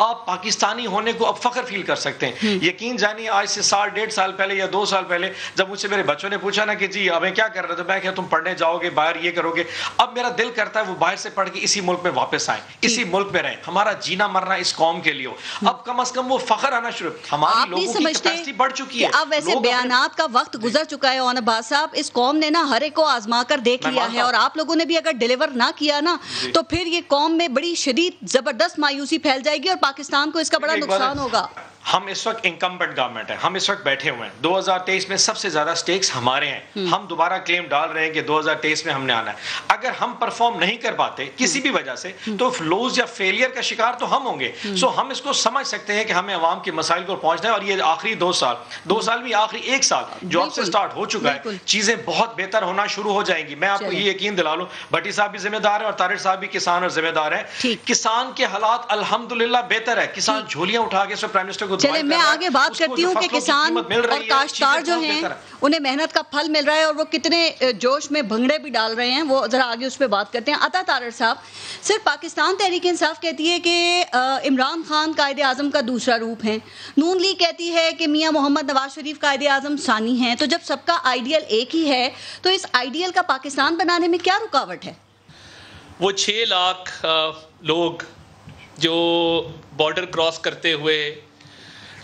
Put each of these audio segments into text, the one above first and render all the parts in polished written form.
آپ پاکستانی ہونے کو اب فخر فیل کر سکتے ہیں. یقین جانیے آج سے 1.5 سال پہلے یا 2 سال پہلے جب مجھ سے میرے بچوں نے پوچھا نا کہ جی ابھی کیا کر رہے تھے, میں کہا تم پڑھنے جاؤ گے باہر یہ کرو گے, اب میرا دل کرتا ہے وہ باہر سے پڑھ کے اسی ملک میں واپس آئیں, اسی ملک میں رہیں, ہمارا جینا مرنا اس قوم کے لیے ہو. اب کم از کم وہ فخر آنا شروع, ہماری لوگوں کی کیپیسٹی بڑھ چکی ہے. اب ویسے بیانات کا وقت گزر چکا ہے اون عباس صاحب, اس قوم نے نا ہر ایک کو آزما کر دیکھ لیا ہے, اور آپ لوگوں نے بھی اگر ڈیلیور نہ کیا نا تو پھر یہ قوم میں بڑی شدید زبردست مایوسی پھیل جائے گی اور پاکستان کو اس کا بڑا نقصان ہوگا. ہم اس وقت انکمبنٹ گورنمنٹ ہے, ہم اس وقت بیٹھے ہوئے ہیں, 2023 میں سب سے زیادہ سٹیکس ہمارے ہیں, ہم دوبارہ کلیم ڈال رہے ہیں کہ 2023 میں ہم نے آنا ہے. اگر ہم پرفارم نہیں کر پاتے کسی بھی وجہ سے تو لوز یا فیلئر کا شکار تو ہم ہوں گے. سو ہم اس کو سمجھ سکتے ہیں کہ ہمیں عوام کے مسائل کو پہنچنا ہے, اور یہ آخری 2 سال بھی آخری 1 سال جو اب سے سٹارٹ ہو چکا ہے, چیزیں بہت بہتر ہونا شروع ہو جائیں گی. میں آپ کو یہ یقین دلا لوں, بھٹی صاحب بھی ذمہ دار ہیں اور طارق صاحب بھی کسان اور ذمہ دار ہیں. کسان کے حالات الحمدللہ بہتر ہے, کسان جھولیاں اٹھا کے پرائم منسٹر کو چلے میں آگے بات کرتی ہوں کہ کسان اور کاشتکار جو ہیں انہیں محنت کا پھل مل رہا ہے اور وہ کتنے جوش میں بھنگڑے بھی ڈال رہے ہیں, وہ ذرا آگے اس پہ بات کرتے ہیں. عطا طارق صاحب, صرف پاکستان تحریک انصاف کہتی ہے کہ عمران خان قائد اعظم کا دوسرا روپ ہے, نون لیگ کہتی ہے کہ میاں محمد نواز شریف قائد اعظم ثانی ہیں, تو جب سب کا آئیڈیل ایک ہی ہے تو اس آئیڈیل کا پاکستان بنانے میں کیا رکاوٹ ہے؟ وہ 6 لاکھ لوگ جو بارڈر کراس کرتے ہوئے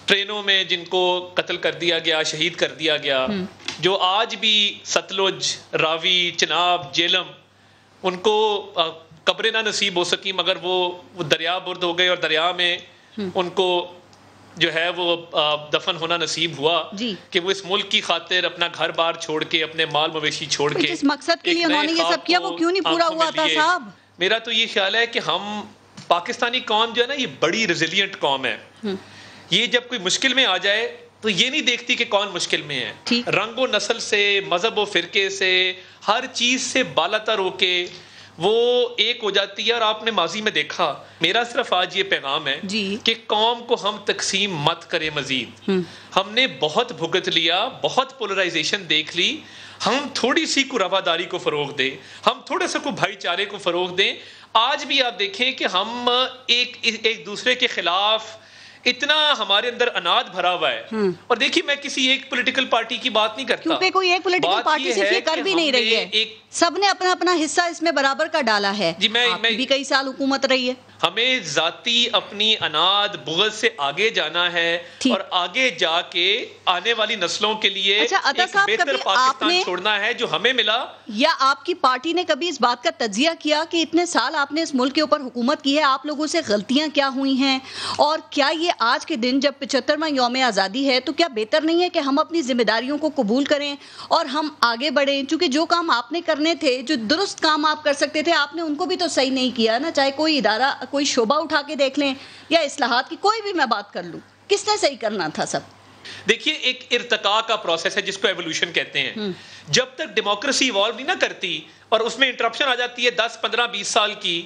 ٹرینوں میں جن کو قتل کر دیا گیا, شہید کر دیا گیا, جو آج بھی ستلج, راوی, چناب, جیلم ان کو قبریں نہ نصیب ہو سکی مگر وہ دریا برد ہو گئے اور دریا میں ان کو جو ہے وہ دفن ہونا نصیب ہوا کہ وہ اس ملک کی خاطر اپنا گھر بار چھوڑ کے, اپنے مال مویشی چھوڑ کے, جس مقصد کے لیے انہوں نے یہ سب کیا وہ کیوں نہیں پورا ہوا تھا صاحب؟ میرا تو یہ خیال ہے کہ ہم پاکستانی قوم جو ہے نا یہ بڑی ریزیلینٹ قوم ہے. یہ جب کوئی مشکل میں آ جائے تو یہ نہیں دیکھتی کہ کون مشکل میں ہے, رنگ و نسل سے, مذہب و فرقے سے, ہر چیز سے بالاتر ہو کے وہ ایک ہو جاتی ہے. اور آپ نے ماضی میں دیکھا, میرا صرف آج یہ پیغام ہے کہ قوم کو ہم تقسیم مت کریں مزید. ہم نے بہت بھگت لیا, بہت پولرائزیشن دیکھ لی, ہم تھوڑی سی کو رواداری کو فروغ دیں, ہم تھوڑا سا کو بھائی چارے کو فروغ دیں. آج بھی آپ دیکھیں کہ ہم ایک دوسرے کے خلاف اتنا ہمارے اندر اناد بھرا ہوا ہے. اور دیکھیے میں کسی ایک پولیٹیکل پارٹی کی بات نہیں کرتا, کیونکہ کوئی ایک پولیٹیکل پارٹی صرف یہ کر بھی نہیں رہی ہے, سب نے اپنا اپنا حصہ اس میں برابر کا ڈالا ہے. آپ بھی کئی سال حکومت رہی ہے. ہمیں ذاتی اپنی اناد بغض سے آگے جانا ہے اور آگے جا کے آنے والی نسلوں کے لیے ایک بہتر پاکستان چھوڑنا ہے جو ہمیں ملا. یا آپ کی پارٹی نے کبھی اس بات کا تجزیہ کیا کہ اتنے سال آپ نے اس ملک کے اوپر حکومت کی ہے, آپ لوگوں سے غلطیاں کیا ہوئی ہیں, اور کیا یہ آج کے دن جب 75واں یوم آزادی ہے تو کیا بہتر نہیں ہے کہ ہم اپنی ذمہ داریوں کو قبول کریں اور ہم آگے بڑھیں؟ چونکہ جو کام آپ نے کرنے تھے, جو درست کام آپ کر سکتے تھے, آپ نے ان کو بھی تو صحیح نہیں کیا نا. چاہے کوئی ادارہ, کوئی شعبہ اٹھا کے دیکھ لیں یا اصلاحات کی کوئی بھی میں بات کر لوں, کس نے صحیح کرنا تھا سب؟ دیکھیے ایک ارتقاء کا پروسیس ہے جس کو ایوولوشن کہتے ہیں. جب تک ڈیموکریسی ایوالو نہیں نہ کرتی اور اس میں انٹرپشن آ جاتی ہے 10, 15, 20 سال کی,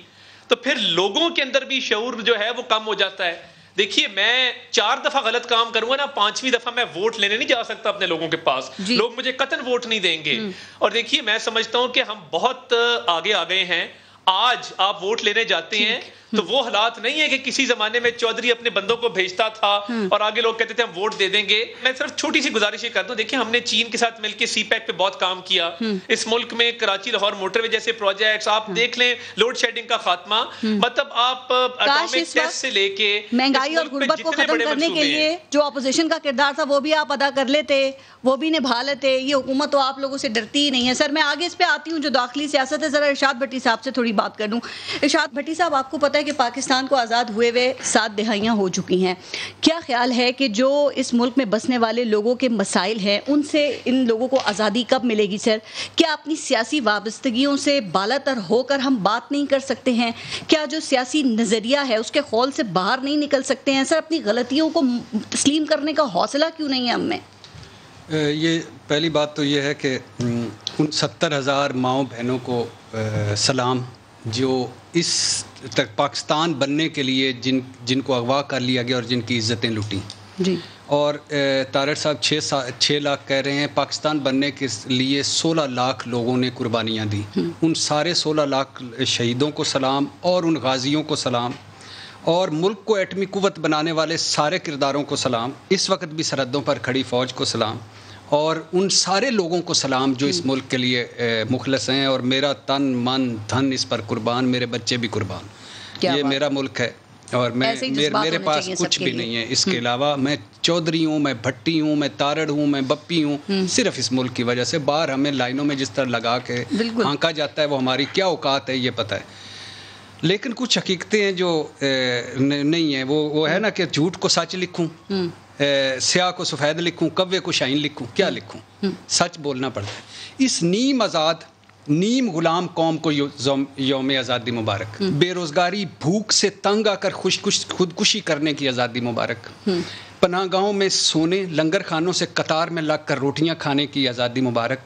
تو پھر لوگوں کے اندر بھی شعور جو ہے وہ کم ہو جاتا ہے. دیکھیے میں 4 دفعہ غلط کام کروں گا نا, 5ویں دفعہ میں ووٹ لینے نہیں جا سکتا اپنے لوگوں کے پاس, لوگ مجھے قطعاً ووٹ نہیں دیں گے. اور دیکھیے میں سمجھتا ہوں کہ ہم بہت آگے آ گئے ہیں. آج آپ ووٹ لینے جاتے ہیں تو وہ حالات نہیں ہے کہ کسی زمانے میں چودھری اپنے بندوں کو بھیجتا تھا اور آگے لوگ کہتے تھے ہم ووٹ دے دیں گے. میں صرف چھوٹی سی گزارش کر دوں, دیکھیں ہم نے چین کے ساتھ مل کے سی پیک پہ بہت کام کیا. اس ملک میں کراچی لاہور موٹر وے جیسے پروجیکٹس, آپ دیکھ لیں لوڈ شیڈنگ کا خاتمہ, مطلب آپ اٹامک ٹیسٹ سے لے کے مہنگائی اور غربت کو ختم کرنے کے لیے جو اپوزیشن کا کردار تھا وہ بھی آپ ادا کر لیتے, وہ بھی نبھا لیتے. یہ حکومت تو آپ لوگوں سے ڈرتی ہی نہیں ہے. سر میں آگے اس پہ آتی ہوں جو داخلی سیاست ہے, ذرا ارشاد بھٹی صاحب سے تھوڑی بات کر لوں. ارشاد بھٹی صاحب, آپ کو پتہ ہے کہ پاکستان کو آزاد ہوئے 7 دہائیاں ہو چکی ہیں. کیا خیال ہے کہ جو اس ملک میں بسنے والے لوگوں کے مسائل ہیں ان سے ان لوگوں کو آزادی کب ملے گی سر؟ کیا اپنی سیاسی وابستگیوں سے بالاتر ہو کر ہم بات نہیں کر سکتے ہیں؟ کیا جو سیاسی نظریہ ہے اس کے خول سے باہر نہیں نکل سکتے ہیں؟ سر اپنی غلطیوں کو تسلیم کرنے کا حوصلہ کیوں نہیں ہے ہم میں؟ یہ پہلی بات تو یہ ہے کہ ان 70,000 ماؤں بہنوں کو سلام جو اس تک پاکستان بننے کے لیے جن کو اغوا کر لیا گیا اور جن کی عزتیں لوٹیں. جی. اور طارق صاحب 6 لاکھ کہہ رہے ہیں, پاکستان بننے کے لیے 16 لاکھ لوگوں نے قربانیاں دی. ان سارے 16 لاکھ شہیدوں کو سلام اور ان غازیوں کو سلام. اور ملک کو ایٹمی قوت بنانے والے سارے کرداروں کو سلام، اس وقت بھی سرحدوں پر کھڑی فوج کو سلام، اور ان سارے لوگوں کو سلام جو اس ملک کے لیے مخلص ہیں، اور میرا تن من دھن اس پر قربان، میرے بچے بھی قربان. یہ میرا ملک ہے اور میرے پاس کچھ بھی نہیں ہے اس کے علاوہ. میں چودھری ہوں، میں بھٹی ہوں، میں تارڑ ہوں، میں بپی ہوں، صرف اس ملک کی وجہ سے. باہر ہمیں لائنوں میں جس طرح لگا کے ہانکا جاتا ہے وہ ہماری کیا اوقات ہے یہ پتہ ہے، لیکن کچھ حقیقتیں ہیں جو نہیں ہیں. وہ ہے نا کہ جھوٹ کو سچ لکھوں، سیاہ کو سفید لکھوں، کوے کو شاہین لکھوں، کیا لکھوں؟ سچ بولنا پڑتا ہے. اس نیم آزاد نیم غلام قوم کو یوم آزادی مبارک. بے روزگاری بھوک سے تنگ آ کر خودکشی کرنے کی آزادی مبارک. پناہ گاہوں میں سونے، لنگر خانوں سے قطار میں لگ کر روٹیاں کھانے کی آزادی مبارک.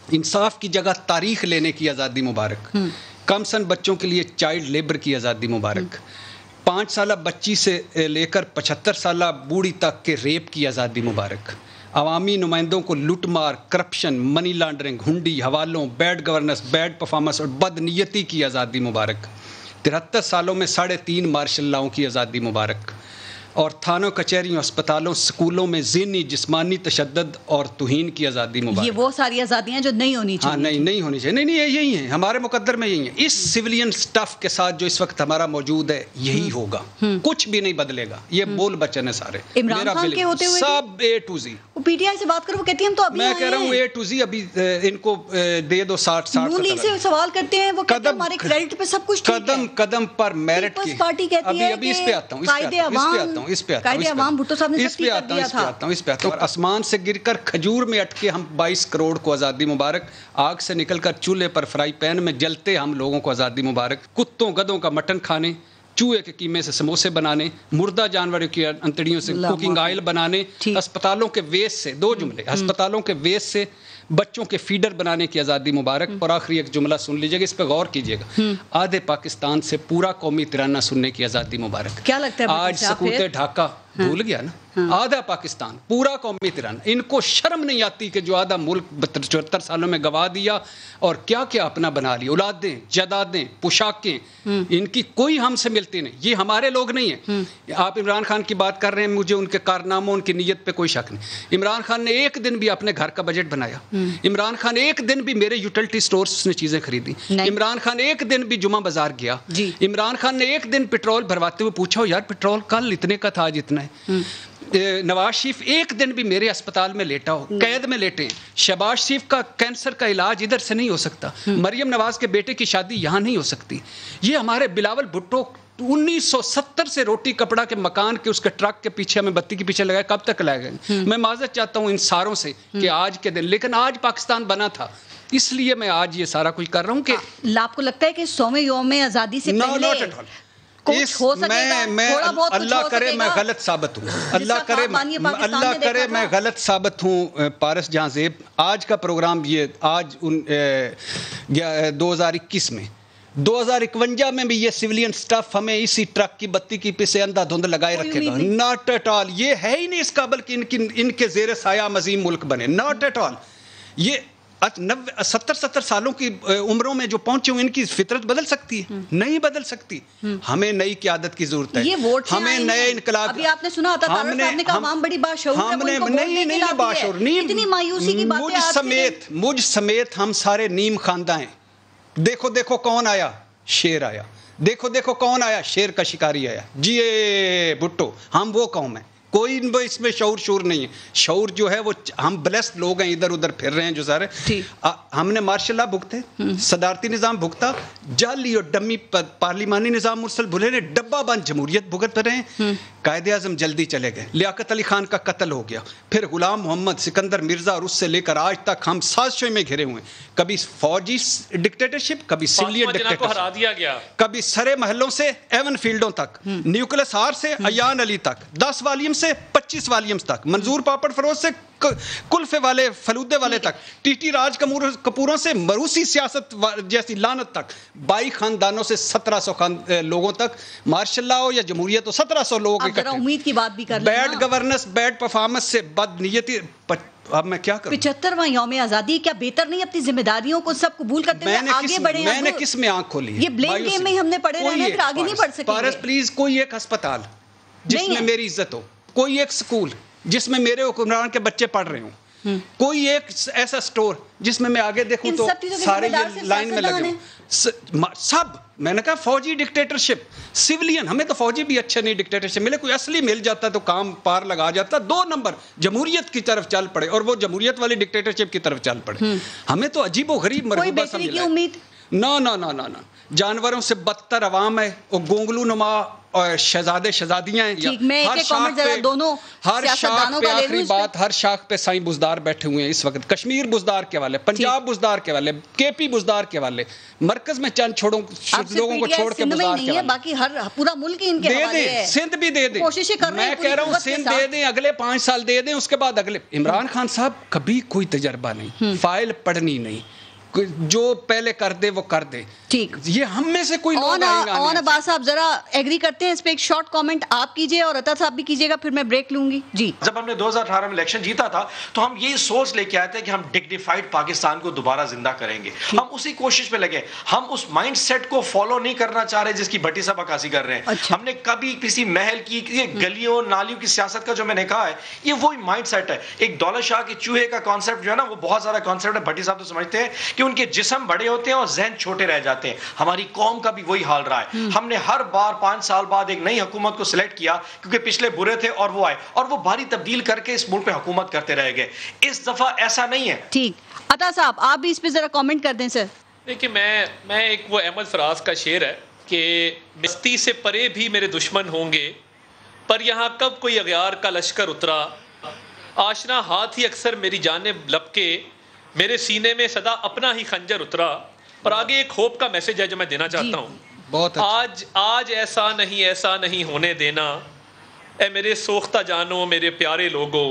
انصاف کی جگہ تاریخ لینے کی آزادی مبارک. کم سن بچوں کے لیے چائلڈ لیبر کی آزادی مبارک. 5 سالہ بچی سے لے کر 75 سالہ بوڑھی تک کے ریپ کی آزادی مبارک. عوامی نمائندوں کو لوٹ مار، کرپشن، منی لانڈرنگ، ہنڈی، حوالوں، بیڈ گورننس، بیڈ پرفارمنس اور بد نیتی کی آزادی مبارک. 73 سالوں میں 3.5 مارشل لاؤں کی آزادی مبارک. اور تھانوں، کچہریوں، اسپتالوں، سکولوں میں ذہنی جسمانی تشدد اور توہین کی آزادی مبارک. یہ وہ ساری آزادیاں جو نہیں ہونی چاہیے. ہاں نہیں ہونی چاہیے. نہیں یہی ہیں ہمارے مقدر میں، یہی ہیں. اس سویلین سٹف کے ساتھ جو اس وقت ہمارا موجود ہے یہی ہوگا، کچھ بھی نہیں بدلے گا. یہ بول بچن ہے سارے عمران خان کے ہوتے ہوئے سب A to Z. وہ پی ٹی آئی سے بات کرو، وہ کہتی ہیں ہم تو ابھی میں کہہ رہا ہوں A to Z ابھی ان کو دے دو 60 نون لیگ سے سوال کرتے ہیں، وہ کہتے ہیں ہمارے کریڈٹ پہ سب کچھ قدم قدم پر میرٹ کی. پارٹی کہتی ہے ابھی اس پہ آتا ہوں، اس پہ آتا ہوں. آسمان سے گر کر کھجور میں اٹکے ہم 22 کروڑ کو آزادی مبارک. آگ سے نکل کر چولہے پر فرائی پین میں جلتے ہم لوگوں کو آزادی مبارک. کتوں گدوں کا مٹن کھانے، چوہے کے قیمے سے سموسے بنانے، مردہ جانوروں کی انتڑیوں سے کوکنگ آئل بنانے، ہسپتالوں کے ویسٹ سے 2 جملے، ہسپتالوں کے ویسٹ سے بچوں کے فیڈر بنانے کی آزادی مبارک. اور آخری ایک جملہ سن لیجیے گا، اس پہ غور کیجیے گا. آدھے پاکستان سے پورا قومی ترانہ سننے کی آزادی مبارک. کیا لگتا ہے آج سکوت ڈھاکہ بھول گیا نا، آدھا پاکستان پورا قومی ترانہ. ان کو شرم نہیں آتی کہ جو آدھا ملک 74 سالوں میں گوا دیا اور کیا کیا اپنا بنا لیا. اولادیں، جائیدادیں، پوشاکیں، ان کی کوئی ہم سے ملتی نہیں. یہ ہمارے لوگ نہیں ہیں. آپ عمران خان کی بات کر رہے ہیں، مجھے ان کے کارناموں، ان کی نیت پہ کوئی شک نہیں. عمران خان نے ایک دن بھی اپنے گھر کا بجٹ بنایا. عمران خان ایک دن بھی میرے یوٹیلٹی سٹور سے چیزیں خریدی. عمران خان ایک دن بھی جمعہ بازار گیا. عمران خان نے ایک دن پیٹرول بھرواتے ہوئے پوچھا یار پیٹرول کل اتنے کا تھا آج اتنا ہے. نواز شریف ایک دن بھی میرے اسپتال میں لیٹا ہو، قید میں لیٹے ہیں. شہباز شریف کا کینسر کا علاج ادھر سے نہیں ہو سکتا. مریم نواز کے بیٹے کی شادی یہاں نہیں ہو سکتی. یہ ہمارے بلاول بھٹو 1970 سے روٹی کپڑا کے مکان کے اس کے ٹرک کے پیچھے ہمیں بتی کے پیچھے لگائے، کب تک لائے گئے؟ میں معذرت چاہتا ہوں ان ساروں سے کہ آج کے دن، لیکن آج پاکستان بنا تھا، اس لیے میں آج یہ سارا کچھ کر رہا ہوں. کہ آپ کو لگتا ہے کہ 100ویں یوم آزادی سے پہلے اللہ کرے میں غلط ثابت ہوں، اللہ کرے میں غلط ثابت ہوں. پارس جہاں زیب، آج کا پروگرام یہ آج 2021 میں 2051 میں بھی یہ سویلین سٹاف ہمیں اسی ٹرک کی بتی کی پیچھے اندھا دھند لگائے رکھے گا. Not at all. یہ ہے ہی نہیں اس قابل کہ ان کے زیر سایہ عظیم ملک بنے. Not at all. یہ 70 سالوں کی عمروں میں جو پہنچے ہوئے ان کی فطرت بدل سکتی ہے؟ نہیں بدل سکتی. ہمیں نئی قیادت کی ضرورت ہے. ہمیں نئے انقلاب. ابھی آپ نے سنا تھا صاحب نے کہا عوام بڑی باشعور ہے، وہ ان کو نہیں باشعور نہیں. اتنی مایوسی کی باتیں مجھ سمیت ہم سارے نیم خواندہ ہیں. دیکھو کون آیا؟ شیر آیا. دیکھو کون آیا؟ شیر کا شکاری آیا. جی بھٹو، ہم وہ قوم ہیں. کوئی اس میں شعور نہیں ہے. شعور جو ہے وہ ہم بلیسڈ لوگ ہیں، ادھر ادھر پھر رہے ہیں جو سارے. ہم نے مارشل لا بھگتے، صدارتی نظام بھگتا، جعلی اور ڈمی پارلیمانی نظام مرسل بھولے نے، ڈبہ بند جمہوریت بھگت رہے ہیں. قائد اعظم جلدی چلے گئے، لیاقت علی خان کا قتل ہو گیا، پھر غلام محمد، سکندر مرزا، اور اس سے لے کر آج تک ہم سازشوں میں گھرے ہوئے ہیں. کبھی فوجی ڈکٹیٹرشپ، کبھی سویلین ڈکٹیٹرشپ، کبھی سرے محلوں سے ایون فیلڈوں تک، نیوکلس آر سے ایان علی تک، 10 والیوم سے 25 والیومز تک، منظور پاپڑ فروز سے کلفے والے فلودے والے تک، ٹی ٹی راج کپوروں سے مروسی سیاست جیسی لعنت تک، 22 خاندانوں سے 1700 لوگوں تک. مارشل لا ہو یا جمہوریت ہو، 1700 لوگ اکٹھے. امید کی بات بھی کر بیڈ گورننس، بیڈ پرفارمنس سے بد نیتی. اب میں کیا کروں؟ 75واں یوم آزادی، کیا بہتر نہیں اپنی ذمہ داریوں کو سب قبول کرتے ہوئے آگے بڑھے؟ میں نے کس میں آنکھ کھولی؟ یہ بلیم گیم میں ہم نے پڑے رہنا ہے، پھر آگے نہیں بڑھ سکیں گے. پارس پلیز، کوئی ایک ہسپتال جس میں میری عزت ہو، کوئی ایک سکول جس میں میرے حکمران کے بچے پڑھ رہے ہوں، کوئی ایک ایسا سٹور جس میں آگے دیکھوں تو سارے یہ لائن میں لگے ہوں. سب میں نے کہا فوجی ڈکٹیٹرشپ، سیولین، ہمیں تو فوجی بھی اچھے نہیں ڈکٹیٹرشپ ملے، کوئی اصلی مل جاتا تو کام پار لگا جاتا. 2 نمبر جمہوریت کی طرف چل پڑے، اور وہ جمہوریت والی ڈکٹیٹرشپ کی طرف چل پڑے. ہمیں تو عجیب و غریب مرحوبہ سمجھ لیں. امید نہ جانوروں سے بدتر عوام ہے، وہ گونگلو نما اور شہزادے شہزادیاں ہیں. ہر شاخ پہ آخری بات، ہر شاخ پہ سائیں بزدار بیٹھے ہوئے ہیں اس وقت. کشمیر بزدار کے والے، پنجاب بزدار کے والے، کے پی بزدار کے والے، مرکز میں چند لوگوں کو چھوڑ کے بزدار کے والے. باقی ہر پورا ملک ان کے حوالے ہے. سندھ بھی دے دیں، میں کہہ رہا ہوں سندھ دے دیں، اگلے 5 سال دے دیں، اس کے بعد اگلے. عمران خان صاحب کبھی کوئی تجربہ نہیں، فائل پڑھنی نہیں، جو پہلے کر دے وہ کر دے. ٹھیک، یہ ہم میں سے کوئی لوگ اون عباس صاحب ذرا ایگری کرتے ہیں اس پہ ایک شارٹ کامنٹ آپ کیجئے اور عطا صاحب بھی کیجئے گا، پھر میں بریک لوں گی. جی، جب ہم نے 2018 میں الیکشن جیتا تھا تو ہم یہی سوچ لے کے آئے تھے کہ ہم ڈگنیفائڈ پاکستان کو دوبارہ زندہ کریں گے. ہم اسی کوشش پہ لگے. ہم اس مائنڈ سیٹ کو فالو نہیں کرنا چاہ رہے جس کی بھٹی صاحب عکاسی کر رہے ہیں. ہم نے کبھی کسی محل کی گلیوں نالیوں کی سیاست کا جو میں نے کہا ہے، یہ وہی مائنڈ سیٹ ہے. ایک دولت شاہ کے چوہے کا کانسیپٹ جو ہے نا، وہ بہت زیادہ کانسیپٹ ہے. بھٹی صاحب تو سمجھتے ہیں کہ ان کے جسم بڑے ہوتے ہیں اور ذہن چھوٹے رہ جاتے ہیں. ہماری قوم کا بھی وہی حال رہا ہے. ہم نے ہر بار 5 سال بعد ایک نئی حکومت کو سلیکٹ کیا کیونکہ پچھلے برے تھے اور وہ آئے اور وہ بھاری تبدیل کر کے اس ملک پہ حکومت کرتے رہ گئے. اس دفعہ ایسا نہیں ہے. ٹھیک، عطا صاحب آپ بھی اس پہ ذرا کامنٹ کر دیں. سر دیکھیں، میں ایک وہ احمد فراز کا شعر ہے کہ بستی سے پرے بھی میرے دشمن ہوں گے، پر یہاں کب کوئی اغیار کا لشکر اترا، آشنا ہاتھ ہی اکثر میری جانب لپکے، میرے سینے میں صدا اپنا ہی خنجر اترا. اور آگے ایک ہوپ کا میسج ہے جو میں دینا چاہتا ہوں. آج ایسا نہیں ہونے دینا، اے میرے سوختہ جانو، میرے پیارے لوگو.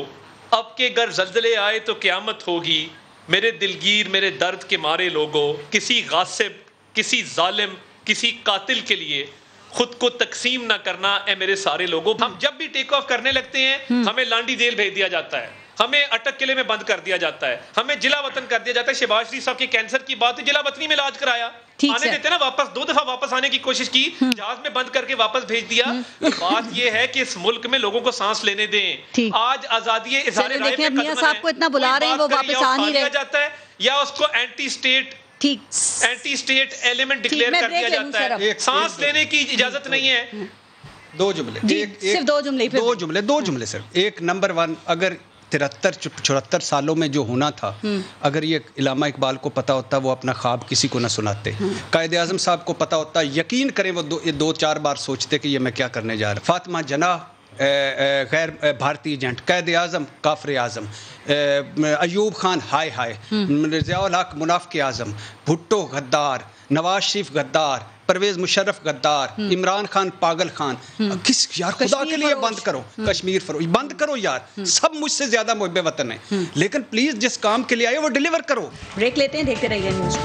اب کے گر زلزلے آئے تو قیامت ہوگی، میرے دلگیر میرے درد کے مارے لوگو. کسی غاصب، کسی ظالم، کسی قاتل کے لیے خود کو تقسیم نہ کرنا اے میرے سارے لوگوں. ہم جب بھی ٹیک آف کرنے لگتے ہیں ہمیں لانڈی جیل بھیج دیا جاتا ہے، ہمیں اٹک قلعے میں بند کر دیا جاتا ہے، ہمیں جلا وطن کر دیا جاتا ہے. شہباز شریف صاحب کے کینسر کی بات ہے، جلا وطنی میں علاج کرایا، آنے دیتے نا واپس. 2 دفعہ واپس آنے کی کوشش کی، جہاز میں بند کر کے واپس بھیج دیا. بات یہ ہے کہ اس ملک میں لوگوں کو سانس لینے دیں. آج آزادی اظہار رائے پہ میاں صاحب کو اتنا بلا رہے ہیں، وہ واپس آ نہیں رہے جاتا ہے، یا اس کو اینٹی اسٹیٹ ایلیمنٹ ڈکلیئر کر دیا جاتا ہے. سانس لینے کی اجازت نہیں ہے. 2 جملے صرف. ایک نمبر 1، اگر 73-74 سالوں میں جو ہونا تھا، اگر یہ علامہ اقبال کو پتا ہوتا وہ اپنا خواب کسی کو نہ سناتے. قائد اعظم صاحب کو پتا ہوتا، یقین کریں وہ 2-4 بار سوچتے کہ یہ میں کیا کرنے جا رہا. فاطمہ جناح غیر بھارتی ایجنٹ، قائد اعظم کافر اعظم، ایوب خان ہائے، ضیاء الحق منافق اعظم، بھٹو غدار، نواز شریف غدار، پرویز مشرف غدار، عمران خان پاگل خان. کس یار خدا کے لیے بند کرو کشمیر فروغ، بند کرو یار. سب مجھ سے زیادہ محب وطن ہیں، لیکن پلیز جس کام کے لیے آئے وہ ڈیلیور کرو. بریک لیتے ہیں، دیکھتے رہیے نیوز.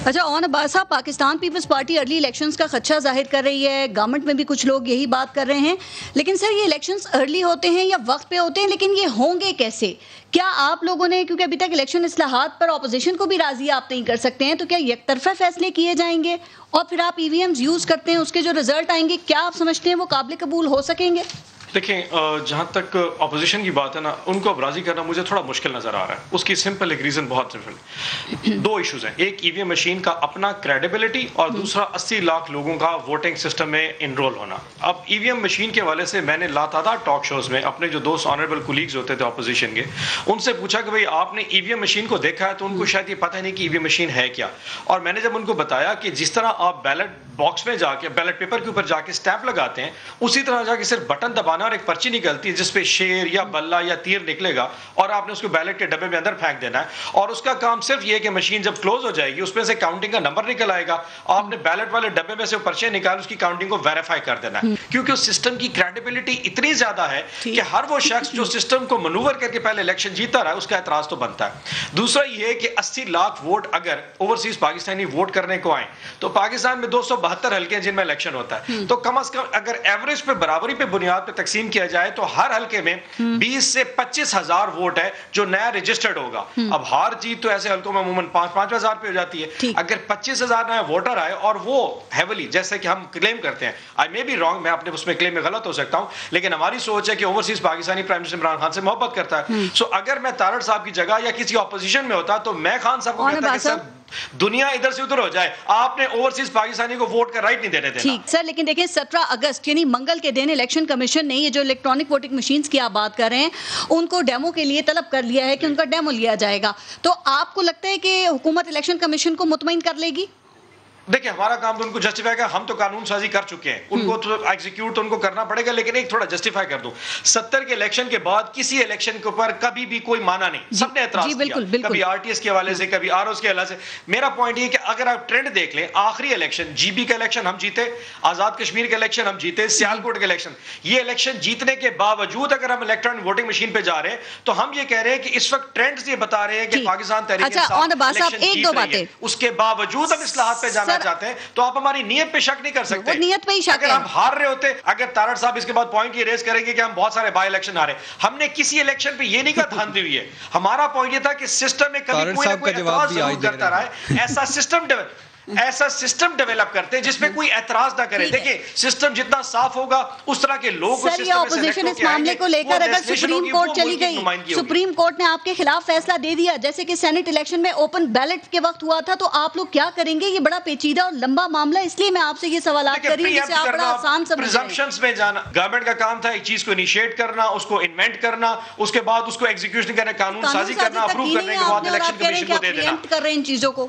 اچھا، اون عباس صاحب، پاکستان پیپلز پارٹی ارلی الیکشنز کا خدشہ ظاہر کر رہی ہے، گورنمنٹ میں بھی کچھ لوگ یہی بات کر رہے ہیں. لیکن سر، یہ الیکشنز ارلی ہوتے ہیں یا وقت پہ ہوتے ہیں، لیکن یہ ہوں گے کیسے؟ کیا آپ لوگوں نے، کیونکہ ابھی تک الیکشن اصلاحات پر اپوزیشن کو بھی راضی آپ نہیں کر سکتے ہیں، تو کیا یک طرفہ فیصلے کیے جائیں گے اور پھر آپ EVMs یوز کرتے ہیں، اس کے جو رزلٹ آئیں گے، کیا آپ سمجھتے ہیں وہ قابل قبول ہو سکیں گے؟ دیکھیں، جہاں تک اپوزیشن کی بات ہے نا، ان کو اب راضی کرنا مجھے تھوڑا مشکل نظر آ رہا ہے. اس کی سمپل ایک ریزن بہت سمپل. 2 ایشوز ہیں. ایک EVM مشین کا اپنا کریڈیبلٹی، اور دوسرا 80 لاکھ لوگوں کا ووٹنگ سسٹم میں انرول ہونا. اب EVM مشین کے والے سے میں نے لاتعداد ٹاک شوز میں اپنے جو دوست آنریبل کولیگز ہوتے تھے اپوزیشن کے، ان سے پوچھا کہ بھائی آپ نے EVM مشین کو دیکھا ہے؟ تو ان کو شاید یہ پتہ نہیں کہ EVM مشین ہے کیا. اور میں نے جب ان کو بتایا کہ جس طرح آپ بیلٹ باکس میں جا کے بیلٹ پیپر کے اوپر جا کے اسٹیمپ لگاتے ہیں، اسی طرح جا کے صرف بٹن دبانا ہے اور ایک پرچی نکلتی ہے جس پہ شیر یا بلہ یا تیر نکلے گا اور آپ نے اس کو بیلٹ کے ڈبے میں اندر پھینک دینا ہے اور اس کا کام صرف یہ کہ مشین جب کلوز ہو جائے گی اس میں سے کاؤنٹنگ کا نمبر نکل آئے گا, آپ نے بیلٹ والے ڈبے میں سے پرچیاں نکال اس کی کاؤنٹنگ کو ویریفائی کر دینا ہے, کیونکہ اس سسٹم کی کریڈیبلٹی اتنی زیادہ ہے کہ ہر وہ شخص جو سسٹم کو منور کر کے پہلے الیکشن جیتا رہا ہے اس کا اعتراض تو بنتا ہے. دوسرا یہ ہے کہ 80 لاکھ ووٹ اگر اوورسیز پاکستانی ووٹ کرنے کو آئیں تو پاکستان میں 272 حلقے ہیں جن میں الیکشن ہوتا ہے, تو کم از کم اگر ایوریج پہ برابری پہ بنیاد پہ تقسیم کیا جائے تو ہر حلقے میں 20 سے 25 ہزار ووٹ ہے جو نیا رجسٹرڈ ہوگا. اب ہار جیت تو ایسے حلقوں میں عموماً 5-5 ہزار پہ ہو جاتی ہے, اگر 25 ہزار نیا ووٹر آئے اور وہ ہیولی جیسے کہ ہم کلیم کرتے ہیں, آئی مے بی رانگ, میں اپنے اس میں کلیم میں غلط ہو سکتا ہوں, لیکن ہماری سوچ ہے کہ overseas Pakistani prime minister Imran Khan سے محبت کرتا ہے. سو اگر میں تارڑ صاحب کی جگہ یا کسی اپوزیشن میں ہوتا تو میں خان صاحب کو کہتا کہ سر دنیا ادھر سے ادھر ہو جائے, آپ نے اوورسیز پاکستانی کو ووٹ کا رائٹ نہیں دینے دینا. ٹھیک سر, لیکن دیکھیں 17 اگست یعنی منگل کے دن الیکشن کمیشن نے یہ جو الیکٹرانک ووٹنگ مشینز کی آپ بات کر رہے ہیں ان کو ڈیمو کے لیے طلب کر لیا ہے کہ ان کا ڈیمو لیا جائے گا, تو آپ کو لگتا ہے کہ حکومت الیکشن کمیشن کو مطمئن کر لے گی؟ دیکھیں ہمارا کام تو ان کو جسٹیفائی کر, ہم تو قانون سازی کر چکے ہیں, ان کو تو ایگزیکیوٹ تو ان کو کرنا پڑے گا, لیکن ایک تھوڑا جسٹیفائی کر دوں. 70 کے الیکشن کے بعد کسی الیکشن کے اوپر کبھی بھی کوئی مانا نہیں, سب نے اعتراض کیا, کبھی آر ٹی ایس کے حوالے سے, کبھی آر اوز کے حوالے سے. میرا پوائنٹ یہ کہ اگر آپ ٹرینڈ دیکھ لیں, آخری الیکشن جی بی کا الیکشن ہم جیتے, آزاد کشمیر کا الیکشن ہم جیتے, سیالکوٹ کا الیکشن, یہ الیکشن جیتنے کے باوجود اگر ہم الیکٹرانک ووٹنگ مشین پہ جا رہے ہیں تو ہم یہ کہہ رہے ہیں کہ اس وقت ٹرینڈز یہ بتا رہے ہیں کہ پاکستان تحریک انصاف الیکشن جیت رہی ہے, اس کے باوجود ہم اصلاحات پہ جانا چاہتے ہیں, تو آپ ہماری نیت پہ شک نہیں کر سکتے. نیت پہ ہی شک ہے. اگر ہم ہار رہے ہوتے, اگر تارڑ صاحب اس کے بعد پوائنٹ یہ ریز کریں گے کہ ہم بہت سارے بائی الیکشن ہارے, ہم نے کسی الیکشن پہ یہ نہیں کہا دھاندلی ہوئی ہے, ہمارا پوائنٹ یہ تھا کہ سسٹم میں کبھی کوئی نہ کوئی اعتراض ضرور کرتا رہا ہے, ایسا سسٹم ڈیولپ کرتے جس میں کوئی اعتراض نہ کرے. دیکھیں سسٹم جتنا صاف ہوگا اس طرح کے لوگ سر, یہ اپوزیشن اس معاملے کو لے کر اگر سپریم کورٹ چلی گئی, سپریم کورٹ نے آپ کے خلاف فیصلہ دے دیا جیسے کہ سینٹ الیکشن میں اوپن بیلٹ کے وقت ہوا تھا, تو آپ لوگ کیا کریں گے؟ یہ بڑا پیچیدہ اور لمبا معاملہ, اس لیے میں آپ سے یہ سوالات کر رہی ہوں جسے آپ بڑا آسان سمجھ رہے ہیں. پریزمپشنز میں جانا گورنمنٹ کا کام تھا, ایک چیز کو انیشیٹ کرنا, اس کو انوینٹ کرنا, اس کے بعد اس کو ایگزیکیوشن کرنا, قانون سازی کرنا, اپروو کرنے کے بعد الیکشن کمیشن کو دے دینا. کر رہے ہیں ان چیزوں کو.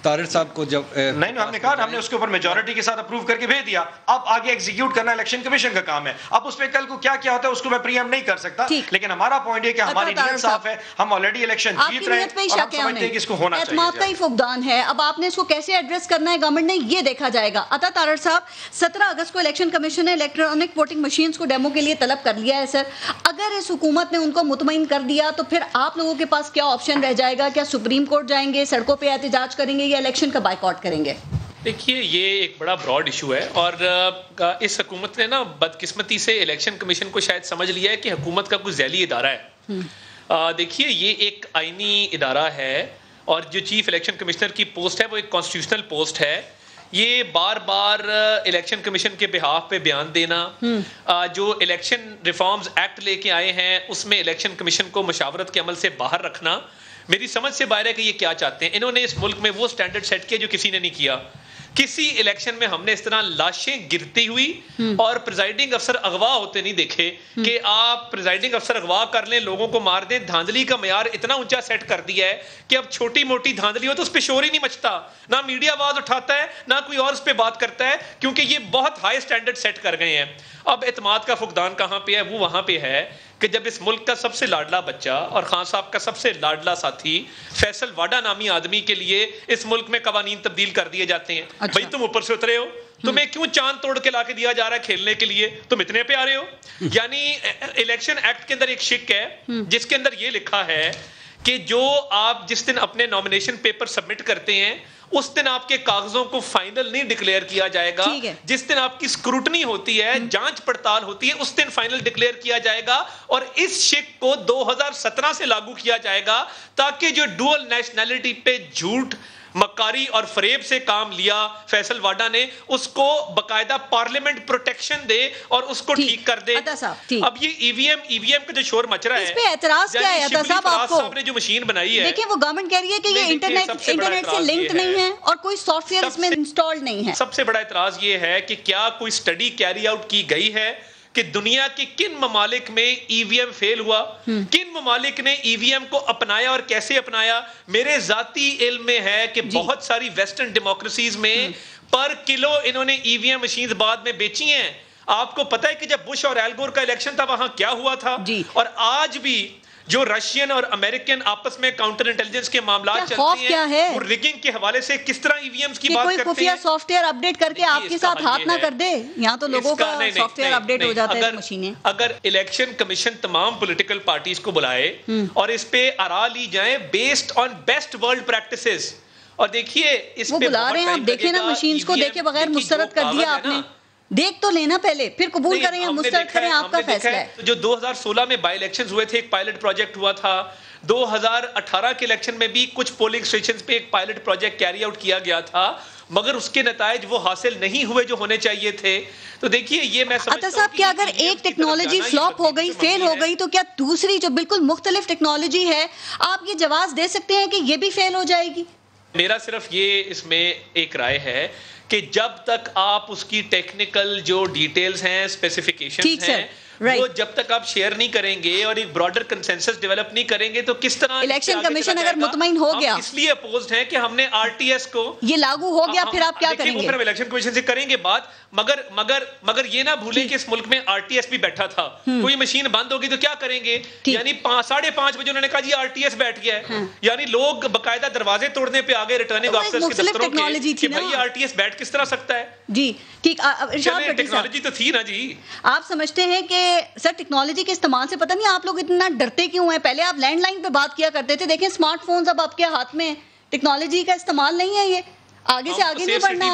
طارڑ صاحب کو جب نہیں ہم نے کہا ہم نے اس کے اوپر میجورٹی کے ساتھ اپروو کر کے بھیج دیا, اب آگے ایگزیکیوٹ کرنا الیکشن کمیشن کا کام ہے. اب اس میں کل کو کیا کیا ہوتا ہے اس کو میں پریم نہیں کر سکتا, لیکن ہمارا پوائنٹ یہ کہ ہماری نیت صاف ہے, ہم آلریڈی الیکشن جیت رہے ہیں اور ہم سمجھتے ہیں کہ اس کو ہونا چاہیے. اعتماد کا ہی فقدان ہے. اب آپ نے اس کو کیسے ایڈریس کرنا ہے گورنمنٹ نے, یہ دیکھا جائے گا. عطا طارڑ صاحب, 17 اگست کو الیکشن کمیشن نے الیکٹرانک ووٹنگ مشینز کو ڈیمو کے لیے طلب کر لیا ہے. سر, اگر اس حکومت نے ان کو مطمئن کر دیا تو پھر آپ لوگوں کے پاس کیا آپشن رہ جائے گا؟ کیا سپریم کورٹ جائیں گے, سڑکوں پہ احتجاج کریں گے, یا الیکشن کا بائیکاٹ کریں گے؟ دیکھیے یہ ایک بڑا براڈ ایشو ہے, اور اس حکومت نے نا بدقسمتی سے الیکشن کمیشن کو شاید سمجھ لیا ہے کہ حکومت کا کوئی ذیلی ادارہ ہے. دیکھیے یہ ایک آئینی ادارہ ہے, اور جو چیف الیکشن کمشنر کی پوسٹ ہے وہ ایک کانسٹیٹیوشنل پوسٹ ہے. یہ بار بار الیکشن کمیشن کے بہاف پہ بیان دینا, جو الیکشن ریفارمز ایکٹ لے کے آئے ہیں اس میں الیکشن کمیشن کو مشاورت کے عمل سے باہر رکھنا, میری سمجھ سے باہر ہے کہ یہ کیا چاہتے ہیں. انہوں نے اس ملک میں وہ سٹینڈرڈ سیٹ کیا جو کسی نے نہیں کیا. کسی الیکشن میں ہم نے اس طرح لاشیں گرتی ہوئی اور پریزائڈنگ افسر اغوا ہوتے نہیں دیکھے کہ آپ پریزائڈنگ افسر اغوا کر لیں, لوگوں کو مار دیں. دھاندلی کا معیار اتنا اونچا سیٹ کر دیا ہے کہ اب چھوٹی موٹی دھاندلی ہو تو اس پہ شور ہی نہیں مچتا, نہ میڈیا آواز اٹھاتا ہے, نہ کوئی اور اس پہ بات کرتا ہے, کیونکہ یہ بہت ہائی سٹینڈرڈ سیٹ کر گئے ہیں. اب اعتماد کا فقدان کہاں پہ ہے؟ وہ وہاں پہ ہے کہ جب اس ملک کا سب سے لاڈلا بچہ اور خان صاحب کا سب سے لاڈلا ساتھی فیصل واڈا نامی آدمی کے لیے اس ملک میں قوانین تبدیل کر دیے جاتے ہیں. بھائی تم اوپر سے اترے ہو, تمہیں کیوں چاند توڑ کے لا کے دیا جا رہا ہے کھیلنے کے لیے, تم اتنے پیارے ہو. یعنی الیکشن ایکٹ کے اندر ایک شک ہے جس کے اندر یہ لکھا ہے کہ جو آپ جس دن اپنے نامینیشن پیپر سبمٹ کرتے ہیں اس دن آپ کے کاغذوں کو فائنل نہیں ڈکلیئر کیا جائے گا, جس دن آپ کی اسکروٹنی ہوتی ہے, جانچ پڑتال ہوتی ہے, اس دن فائنل ڈکلیئر کیا جائے گا. اور اس شک کو 2017 سے لاگو کیا جائے گا تاکہ جو ڈوئل نیشنلٹی پہ جھوٹ مکاری اور فریب سے کام لیا فیصل واڈا نے, اس کو باقاعدہ پارلیمنٹ پروٹیکشن دے اور اس کو ٹھیک کر دے. اب یہ ای وی ایم کا جو شور مچ رہا ہے, اس پہ اعتراض کیا ہے عطا صاحب آپ کو؟ صاحب نے جو مشین بنائی ہے, دیکھیں وہ گورنمنٹ کہہ رہی ہے کہ یہ انٹرنیٹ سے لنکڈ نہیں ہے اور کوئی سافٹ ویئر اس میں انسٹالڈ نہیں ہے. سب سے بڑا اعتراض یہ ہے کہ کیا کوئی سٹڈی کیری آؤٹ کی گئی ہے کہ دنیا کے کن ممالک میں ای وی ایم فیل ہوا, کن ممالک نے ای وی ایم کو اپنایا اور کیسے اپنایا؟ میرے ذاتی علم میں ہے کہ بہت ساری ویسٹرن ڈیموکریسیز میں پر کلو انہوں نے ای وی ایم مشینز بعد میں بیچی ہیں. آپ کو پتہ ہے کہ جب بش اور ایل گور کا الیکشن تھا وہاں کیا ہوا تھا, اور آج بھی جو رشین اور امریکن آپس میں کاؤنٹر انٹیلیجنس کے معاملات چلتے ہیں وہ ریگنگ کے حوالے سے کس طرح ای وی ایمز کی بات کرتے ہیں. کوئی خفیہ سافٹ ویئر اپڈیٹ کر کے آپ کے ساتھ ہاتھ نہ کر دے, یہاں تو لوگوں کا سافٹ ویئر اپڈیٹ ہو جاتا ہے مشینیں. اگر الیکشن کمیشن تمام پولیٹیکل پارٹیز کو بلائے اور اس پہ آرا لی جائیں based on best world practices, اور دیکھیے اس وہ بلا رہے ہیں, آپ دیکھیں نا مشینز کو دیکھے بغیر مسترد کر دیا آپ نے, دیکھ تو لینا پہلے پھر قبول کریں یا مسترد کریں, آپ کا فیصلہ ہے. جو 2016 میں بائی الیکشنز ہوئے تھے ایک پائلٹ پروجیکٹ ہوا تھا, 2018 کے الیکشن میں بھی کچھ پولنگ اسٹیشنز پہ ایک پائلٹ پروجیکٹ کیری آؤٹ کیا گیا تھا, مگر اس کے نتائج وہ حاصل نہیں ہوئے جو ہونے چاہیے تھے. تو دیکھیے یہ میں سمجھتا ہوں صاحب کہ اگر ایک ٹیکنالوجی فلاپ ہو گئی, فیل ہو گئی, تو کیا دوسری جو بالکل مختلف ٹیکنالوجی ہے آپ یہ جواز دے سکتے ہیں کہ یہ بھی فیل ہو جائے گی؟ میرا صرف یہ اس میں ایک رائے ہے کہ جب تک آپ اس کی ٹیکنیکل جو ڈیٹیلز ہیں, اسپیسیفیکیشنز ہیں, وہ جب تک آپ شیئر نہیں کریں گے اور ایک براڈر کنسنسس ڈیولپ نہیں کریں گے تو کس طرح الیکشن کمیشن اگر مطمئن ہو گیا, اس لیے اپوزڈ ہیں کہ ہم نے آر ٹی ایس کو یہ لاگو ہو گیا, پھر آپ کیا کریں گے؟ پھر ہم الیکشن کمیشن سے کریں گے بات, مگر یہ نہ بھولیں کہ اس ملک میں آر ٹی ایس بھی بیٹھا تھا. کوئی مشین بند ہوگی تو کیا کریں گے؟ یعنی 5:30 بجے انہوں نے کہا جی آر ٹی ایس بیٹھ گیا ہے, یعنی لوگ باقاعدہ دروازے توڑنے پہ آگے ریٹرننگ آفیسرز کے دفتروں کے کہ بھائی آر ٹی ایس بیٹھ کس طرح سکتا ہے. جی ٹھیک, ٹیکنالوجی تو تھی نا جی. آپ سمجھتے ہیں کہ سر ٹیکنالوجی کے استعمال سے پتہ نہیں آپ لوگ اتنا ڈرتے کیوں ہیں؟ پہلے آپ لینڈ لائن پہ بات کیا کرتے تھے, دیکھیں اسمارٹ فونز اب آپ کے ہاتھ میں, ٹیکنالوجی کا استعمال نہیں ہے, یہ آگے سے آگے نہیں بڑھنا.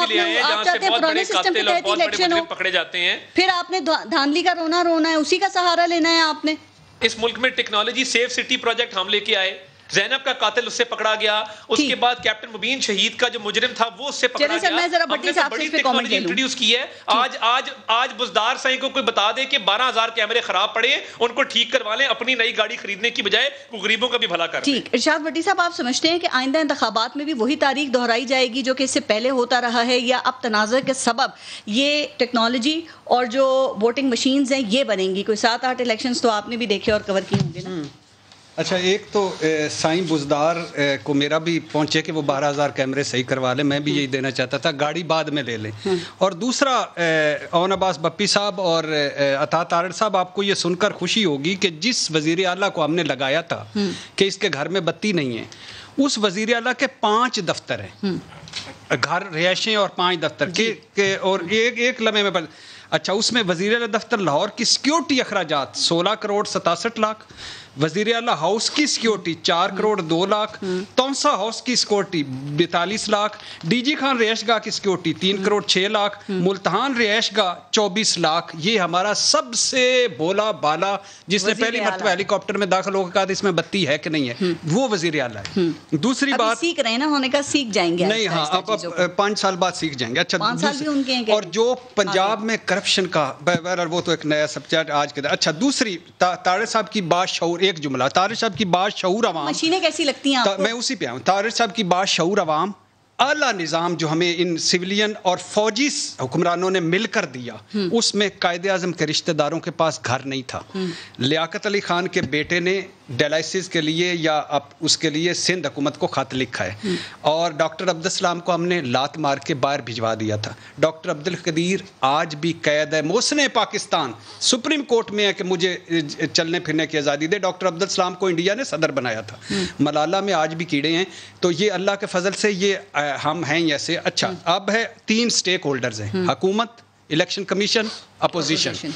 آپ چاہتے ہیں پرانے سسٹم کے تحت الیکشن ہو, پکڑے جاتے ہیں, پھر آپ نے دھاندلی کا رونا ہے, اسی کا سہارا لینا ہے آپ نے. اس ملک میں ٹیکنالوجی سیف سٹی پروجیکٹ ہم لے کے آئے, زینب کا قاتل اس سے پکڑا گیا, اس کے بعد کیپٹن مبین شہید کا جو مجرم تھا وہ اس سے پکڑا گیا. میں ذرا بڑی ٹیکنالوجی انٹروڈیوس کی ہے. آج بزدار سائیں کو کوئی بتا دے کہ 12,000 کیمرے خراب پڑے, ان کو ٹھیک کروا لیں, اپنی نئی گاڑی خریدنے کی بجائے وہ غریبوں کا بھی بھلا کر. ٹھیک, ارشاد بھٹی صاحب آپ سمجھتے ہیں کہ آئندہ انتخابات میں بھی وہی تاریخ دہرائی جائے گی جو کہ اس سے پہلے ہوتا رہا ہے, یا اب تنازع کے سبب یہ ٹیکنالوجی اور جو ووٹنگ مشینز ہیں یہ بنیں گی؟ کوئی 7-8 الیکشنز تو آپ نے بھی دیکھے اور کور کیے ہوں گے نا. اچھا, ایک تو سائیں بزدار کو میرا بھی پہنچے کہ وہ 12,000 کیمرے صحیح کروا لیں, میں بھی یہی دینا چاہتا تھا, گاڑی بعد میں لے لیں. اور دوسرا, اون عباس بپی صاحب اور عطا تارڑ صاحب, آپ کو یہ سن کر خوشی ہوگی کہ جس وزیر اعلیٰ کو ہم نے لگایا تھا کہ اس کے گھر میں بتی نہیں ہے, اس وزیر اعلیٰ کے 5 دفتر ہیں, گھر رہائشیں اور 5 دفتر کے, اور ایک لمحے میں اچھا اس میں وزیر اعلیٰ دفتر لاہور کی سیکیورٹی اخراجات 16 کروڑ 67 لاکھ, وزیر اعلیٰ ہاؤس کی سیکیورٹی 4 کروڑ 2 لاکھ, تونسا ہاؤس کی security 42 lakh, D G Khan رہائش گاہ کی سیکیورٹی 3 کروڑ 6 لاکھ, ملتان رہائش گاہ 24 لاکھ. یہ ہمارا سب سے بولا بالا, جس نے پہلی مرتبہ ہیلی کاپٹر میں داخل ہو کے کہا تھا اس میں بتی ہے کہ نہیں ہے, وہ وزیر اعلیٰ ہے. دوسری بات سیکھ رہے ہیں نا, ہونے کا سیکھ جائیں گے نہیں, ہاں اب 5 سال بعد سیکھ جائیں گے. اچھا, اور جو پنجاب میں کرپشن کا, وہ تو ایک نیا سبجیکٹ آج کے. اچھا, دوسری طارق صاحب کی باشعور, ایک جملہ, طارق صاحب کی باشعور عوام, مشینیں کیسی لگتی ہیں آپ کو؟ میں اسی پہ آؤں. طارق صاحب کی باشعور عوام, اعلیٰ نظام جو ہمیں ان سویلین اور فوجی حکمرانوں نے مل کر دیا, اس میں قائد اعظم کے رشتہ داروں کے پاس گھر نہیں تھا. لیاقت علی خان کے بیٹے نے ڈیلائسس کے لیے یا اس کے لیے سندھ حکومت کو خط لکھا ہے, اور ڈاکٹر عبدالسلام کو ہم نے لات مار کے باہر بھجوا دیا تھا. ڈاکٹر عبدالقدیر آج بھی قید ہے, محسن پاکستان سپریم کورٹ میں ہے کہ مجھے چلنے پھرنے کی آزادی دے. ڈاکٹر عبدالسلام کو انڈیا نے صدر بنایا تھا. ملالہ میں آج بھی کیڑے ہیں. تو یہ اللہ کے فضل سے یہ ہم ہیں ایسے. اچھا, اب ہے 3 سٹیک ہولڈرز ہیں, حکومت, الیکشن کمیشن, اپوزیشن.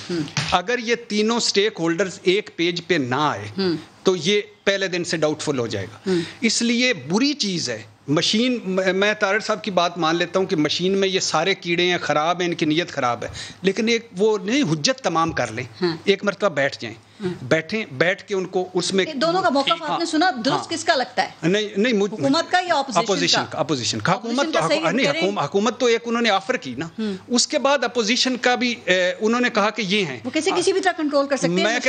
اگر یہ تینوں سٹیک ہولڈرز ایک پیج پہ نہ آئے تو یہ پہلے دن سے ڈاؤٹ فل ہو جائے گا. اس لیے بری چیز ہے مشین. میں طارق صاحب کی بات مان لیتا ہوں کہ مشین میں یہ سارے کیڑے ہیں, خراب ہیں, ان کی نیت خراب ہے, لیکن ایک وہ نہیں, حجت تمام کر لیں, ایک مرتبہ بیٹھ جائیں, بیٹھ کے ان کو اس میں دونوں کا موقف آپ نے سنا, درست کس کا لگتا ہے؟ نہیں, حکومت کا یا اپوزیشن کا؟ اپوزیشن کا. حکومت تو ایک انہوں نے آفر کی نا, اس کے بعد اپوزیشن کا بھی انہوں نے کہا کہ یہ ہیں, وہ کسی بھی طرح کنٹرول کر سکتے ہیں. میں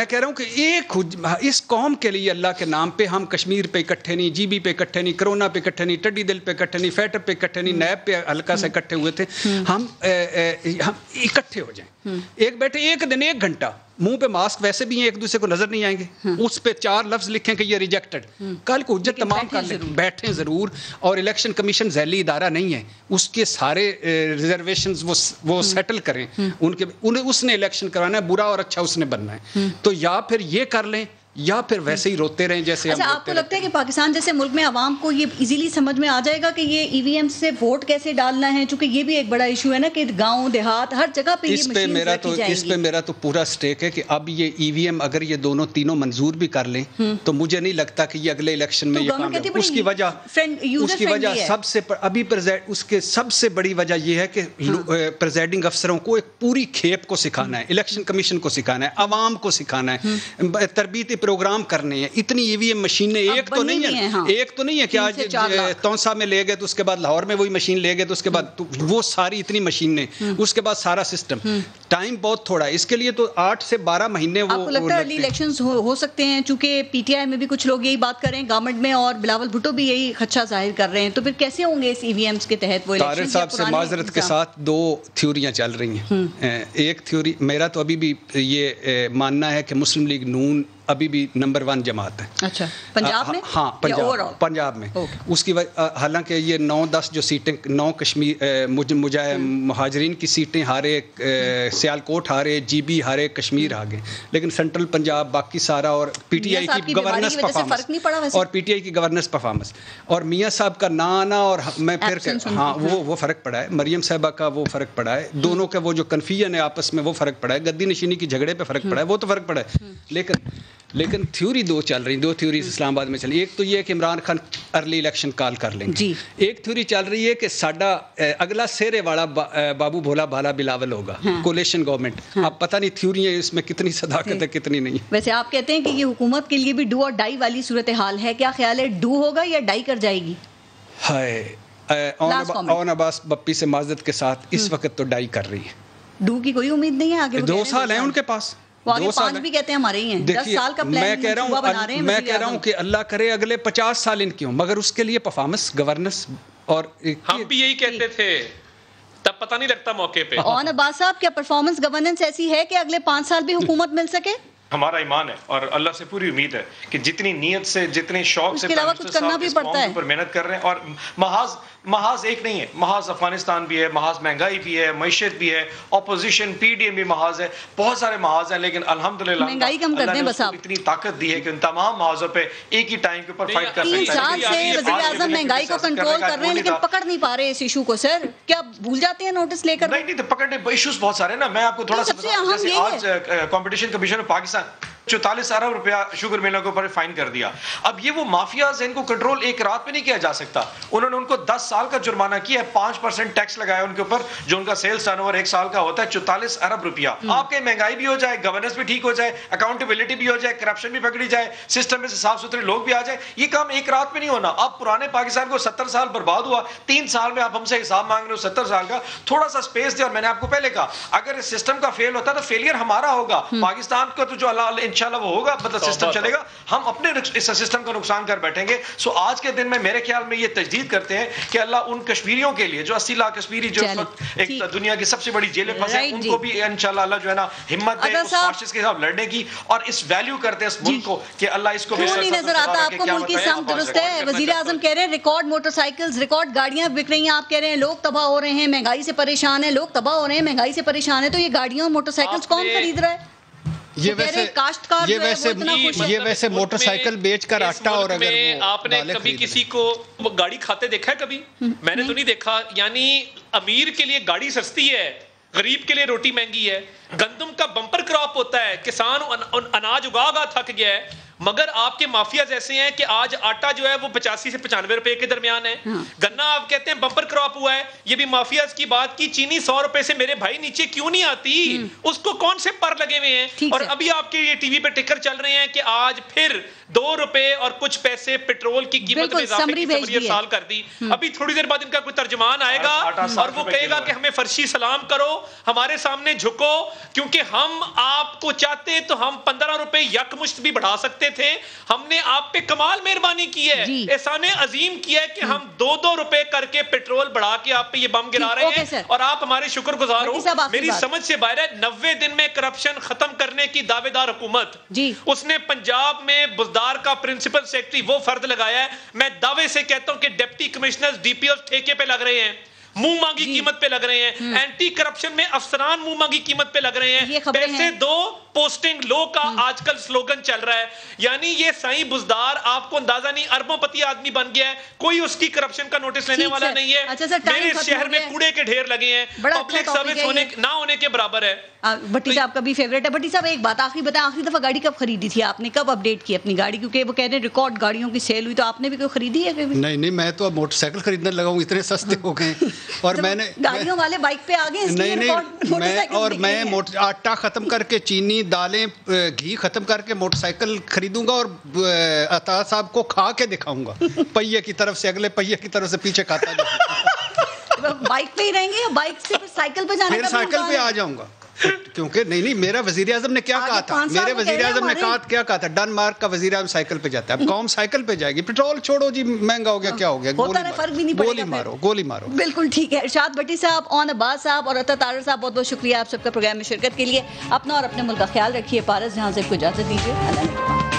کہہ رہا ہوں کہ ایک اس قوم کے لیے اللہ کے نام پہ ہم کشمیر پہ اکٹھے نہیں, جی بی پہ اکٹھے نہیں, کرونا پہ اکٹھے نہیں, ٹڈی دل پہ اکٹھے نہیں, فیٹر پہ اکٹھے نہیں, نیب پہ ہلکا سے اکٹھے ہوئے تھے. ہم اکٹھے ہو جائیں, ایک بیٹھے ایک دن 1 گھنٹہ, منہ پہ ماسک ویسے بھی ہیں, ایک دوسرے کو نظر نہیں آئیں گے, اس پہ 4 لفظ لکھیں کہ یہ ریجیکٹڈ, کل کو حجت تمام کر لیں, بیٹھیں ضرور. اور الیکشن کمیشن ذیلی ادارہ نہیں ہے, اس کے سارے ریزرویشنز وہ سیٹل کریں, اس نے الیکشن کرانا ہے, برا اور اچھا اس نے بننا ہے. تو یا پھر یہ کر لیں یا پھر ویسے ہی روتے رہیں جیسے. اچھا, آپ کو لگتا ہے کہ پاکستان جیسے ملک میں عوام کو یہ ایزیلی سمجھ میں آ جائے گا کہ یہ ای وی ایم سے ووٹ کیسے ڈالنا ہے, چونکہ یہ بھی ایک بڑا ایشو ہے نا کہ گاؤں دیہات ہر جگہ پہ یہ مشینز رکھی جائیں گی. اس پہ میرا تو پورا سٹیک ہے کہ اب یہ ای وی ایم اگر یہ دونوں تینوں منظور بھی کر لیں تو مجھے نہیں لگتا کہ یہ اگلے الیکشن میں یہ کام ہے. اس کی وجہ اس کے سب سے بڑی وجہ یہ ہے کہ پریزائڈنگ افسروں کو ایک پوری کھیپ کو سکھانا ہے, الیکشن کمیشن کو سکھانا ہے, عوام کو سکھانا ہے, تربیتی پروگرام کرنے ہیں. اتنی ای وی ایم مشینیں ایک تو نہیں ہے کہ آج تونسا میں لے گئے تو اس کے بعد لاہور میں وہی مشین لے گئے تو اس کے بعد وہ ساری اتنی مشینیں, اس کے بعد سارا سسٹم. ٹائم بہت تھوڑا ہے اس کے لیے, تو 8 سے 12 مہینے. آپ کو لگتا ہے ارلی الیکشنز ہو سکتے ہیں, چونکہ پی ٹی آئی میں بھی کچھ لوگ یہی بات کر رہے ہیں گورنمنٹ میں, اور بلاول بھٹو بھی یہی خدشہ ظاہر کر رہے ہیں, تو پھر کیسے ہوں گے اس ای وی ایمز کے تحت وہ الیکشن؟ طارق صاحب سے معذرت کے ساتھ 2 تھیوریاں چل رہی ہیں. ایک تھیوری میرا تو ابھی بھی یہ ماننا ہے کہ مسلم لیگ نون ابھی بھی نمبر 1 جماعت ہے. اچھا, پنجاب میں؟ ہاں, پنجاب میں. اس کی حالانکہ یہ 9-10 جو سیٹیں 9 کشمیر مہاجرین کی سیٹیں ہارے, سیالکوٹ ہارے, جی بی ہارے, کشمیر آ گئے, لیکن سینٹرل پنجاب باقی سارا, اور پی ٹی آئی کی گورننس پرفارمنس, اور پی ٹی آئی کی گورننس پرفارمنس, اور میاں صاحب کا نہ آنا, اور میں پھر ہاں وہ فرق پڑا ہے, مریم صاحبہ کا وہ فرق پڑا ہے, دونوں کا وہ جو کنفیوژن ہے آپس میں وہ فرق پڑا ہے, گدی نشینی کی جھگڑے پہ فرق پڑا ہے, وہ تو فرق پڑا ہے. لیکن تھیوری 2 چل رہی, 2 تھیوریز اسلام آباد میں چلی. ایک تو یہ کہ عمران خان ارلی الیکشن کال کر لیں گے. ایک تھیوری چل رہی ہے کہ ساڈا اگلا سیرے والا بابو بھولا بھالا بلاول ہوگا, کولیشن گورنمنٹ. اب پتہ نہیں تھیوریاں اس میں کتنی صداقت ہے کتنی نہیں. ویسے آپ کہتے ہیں کہ یہ حکومت کے لیے بھی ڈو اور ڈائی والی صورتحال ہے, کیا خیال ہے ڈو ہوگا یا ڈائی کر جائے گی؟ اون عباس بپی سے معذرت کے ساتھ اس وقت تو ڈائی کر رہی ہے. ڈو کی کوئی امید نہیں ہے آگے؟ 2 سال ہیں ان کے پاس, 2 سال بھی کہتے ہیں ہمارے ہی ہیں. 10 سال کا پلان میں کہہ رہا ہوں کہ اللہ کرے اگلے 50 سال ان کی ہوں, مگر اس کے لیے پرفارمنس, گورننس, اور ہم بھی یہی کہتے تھے, تب پتہ نہیں لگتا موقع پہ. اون عباس صاحب, کیا پرفارمنس گورننس ایسی ہے کہ اگلے 5 سال بھی حکومت مل سکے؟ ہمارا ایمان ہے اور اللہ سے پوری امید ہے کہ جتنی نیت سے, جتنے شوق سے کچھ کرنا بھی پڑتا ہے, محنت کر رہے ہیں. اور محاذ ایک نہیں ہے, محاذ افغانستان بھی ہے, محاذ مہنگائی بھی ہے, معیشت بھی ہے, اپوزیشن پی ڈی ایم بھی محاذ ہے, بہت سارے محاذ ہیں, لیکن الحمدللہ مہنگائی کم کر دیں بس. آپ اتنی طاقت دی ہے کہ ان تمام محاذوں پہ ایک ہی ٹائم کے اوپر فائٹ کر سکتے ہیں. 3 سال سے وزیر اعظم مہنگائی کو کنٹرول کر رہے ہیں لیکن پکڑ نہیں پا رہے اس ایشو کو. سر کیا بھول جاتے ہیں نوٹس لے کر؟ نہیں, پکڑنے ایشوز بہت سارے ہیں نا. میں آپ کو تھوڑا سا بتاؤں, جیسے آج کمپٹیشن کمیشن آف پاکستان 44 ارب روپیہ شوگر ملوں کے اوپر فائن کر دیا. اب یہ وہ مافیاز ہیں, ان کو کنٹرول ایک رات میں نہیں کیا جا سکتا. انہوں نے ان کو 10 سال کا جرمانہ کیا ہے, 5% ٹیکس لگایا ان کے اوپر, جو ان کا سیلز ٹرن اوور 1 سال کا ہوتا ہے 44 ارب روپیہ. آپ کے مہنگائی بھی ہو جائے, گورننس بھی ٹھیک ہو جائے, اکاؤنٹیبلٹی بھی ہو جائے, کرپشن بھی پکڑی جائے, سسٹم میں سے صاف ستھرے لوگ بھی آ جائے. یہ کام ایک رات میں نہیں ہونا. آپ پرانے پاکستان کو 70 سال برباد ہوا, 3 سال میں آپ ہم سے حساب مانگ رہے ہو 70 سال کا. تھوڑا سا اسپیس دے. اور میں نے آپ کو پہلے کہا, اگر اس سسٹم کا فیل ہوتا تو فیلئر ہمارا ہوگا, پاکستان کا تو جو اللہ انشاءاللہ وہ ہوگا, سسٹم چلے گا, ہم اپنے اس سسٹم کا نقصان کر بیٹھیں گے. سو آج کے دن میں میرے خیال میں یہ تجدید کرتے ہیں کہ اللہ ان کشمیریوں کے لیے جو 80 لاکھ کشمیری جو ایک دنیا کی سب سے بڑی جیلیں پھنسے, ان کو بھی انشاءاللہ اللہ جو ہے نا ہمت دے اس فاشسٹ کے خلاف لڑنے کی, اور اس ویلیو کرتے ہیں اس ملک کو کہ اللہ اس کو بھی نہیں نظر آتا آپ کو ملک کی سمت درست ہے. وزیر اعظم کہہ رہے ہیں ریکارڈ موٹر سائیکلز, ریکارڈ گاڑیاں بک رہی ہیں. آپ کہہ رہے ہیں لوگ تباہ ہو رہے ہیں, مہنگائی سے پریشان ہیں, لوگ تباہ ہو رہے ہیں, مہنگائی سے پریشان ہیں. تو یہ گاڑیاں موٹر سائیکلز کون خرید رہا ہے؟ یہ ویسے موٹر سائیکل بیچ کر آٹا, اور اگر آپ نے کبھی کسی کو گاڑی کھاتے دیکھا ہے کبھی؟ میں نے تو نہیں دیکھا. یعنی امیر کے لیے گاڑی سستی ہے, غریب کے لیے روٹی مہنگی ہے. گندم کا بمپر کراپ ہوتا ہے, کسان اناج اگا گا تھک گیا ہے, مگر آپ کے مافیاز ایسے ہیں کہ آج آٹا جو ہے وہ 85 سے 95 روپے کے درمیان ہے. گنا آپ کہتے ہیں بمپر کراپ ہوا ہے, یہ بھی مافیاز کی بات کی. چینی 100 روپے سے میرے بھائی نیچے کیوں نہیں آتی, اس کو کون سے پر لگے ہوئے ہیں. اور ابھی آپ کے ٹی وی پہ ٹکر چل رہے ہیں کہ آج پھر 2 روپے اور کچھ پیسے پیٹرول کی قیمت میں اضافے کی خبر سال کر دی. ابھی تھوڑی دیر بعد ان کا کوئی ترجمان آئے گا اور وہ کہے گا کہ ہمیں فرشی سلام کرو, ہمارے سامنے جھکو, کیونکہ ہم آپ کو چاہتے تو ہم 15 روپے یکمشت بھی بڑھا سکتے تھے. ہم نے آپ پہ کمال مہربانی کی ہے, احسان عظیم کیا ہے کہ ہم 2 روپے کر کے پیٹرول بڑھا کے آپ پہ یہ بم گرا رہے ہیں, اور آپ ہمارے شکر گزار ہو. میری سمجھ سے باہر ہے 90 دن میں کرپشن ختم کرنے کی دعوے دار حکومت, اس نے پنجاب میں بزدار کا پرنسپل سیکرٹری وہ فرد لگایا ہے. میں دعوے سے کہتا ہوں کہ deputy commissioner D P Os ٹھیکے پہ لگ رہے ہیں, منہ مانگی قیمت پہ لگ رہے ہیں. اینٹی کرپشن میں افسران منہ مانگی قیمت پہ لگ رہے ہیں. پیسے دو پوسٹنگ لو کا آج کل سلوگن چل رہا ہے. یعنی یہ سائیں بزدار آپ کو اندازہ نہیں اربوں پتی آدمی بن گیا ہے, کوئی اس کی کرپشن کا نوٹس لینے والا نہیں ہے. میرے شہر میں کوڑے کے ڈھیر لگے ہیں, پبلک سروس نہ ہونے کے برابر ہے. بھٹی صاحب کا بھی فیوریٹ ہے. بھٹی صاحب ایک بات آخری بتائیں, آخری دفعہ گاڑی کب خریدی تھی آپ نے, کب اپڈیٹ کی اپنی گاڑی, کیونکہ وہ کہہ رہے ہیں ریکارڈ گاڑیوں کی سیل ہوئی, تو آپ نے بھی کوئی خریدی ہے؟ نہیں, میں تو اب موٹر سائیکل خریدنے لگا ہوں, اتنے سستے ہو گئے. اور میں نے گاڑیوں والے بائک پہ آگے میں آٹا ختم کر کے, چینی, دالیں, گھی ختم کر کے موٹر سائیکل خریدوں گا, اور عطا صاحب کو کھا کے دکھاؤں گا, پہیے کی طرف سے اگلے پہیے کی طرف سے پیچھے کھاتا جاؤں. بائک پہ ہی رہیں گے یا بائک سے سائیکل پہ جانے کا؟ پھر سائیکل پہ آ جاؤں گا, کیونکہ نہیں میرا وزیر اعظم نے کیا کہا تھا, میرے وزیر اعظم نے کیا کہا تھا, ڈنمارک کا وزیر اعظم سائیکل پہ جاتا ہے, اب قوم سائیکل پہ جائے گی. پیٹرول چھوڑو جی, مہنگا ہو گیا, کیا ہو گیا, گولی مارو. بالکل ٹھیک ہے. ارشاد بھٹی صاحب, اون عباس صاحب اور عطا طاہر صاحب, بہت بہت شکریہ آپ سب کا پروگرام میں شرکت کے لیے. اپنا اور اپنے ملک کا خیال رکھیے. پارس جہاں سے کو اجازت دیجیے.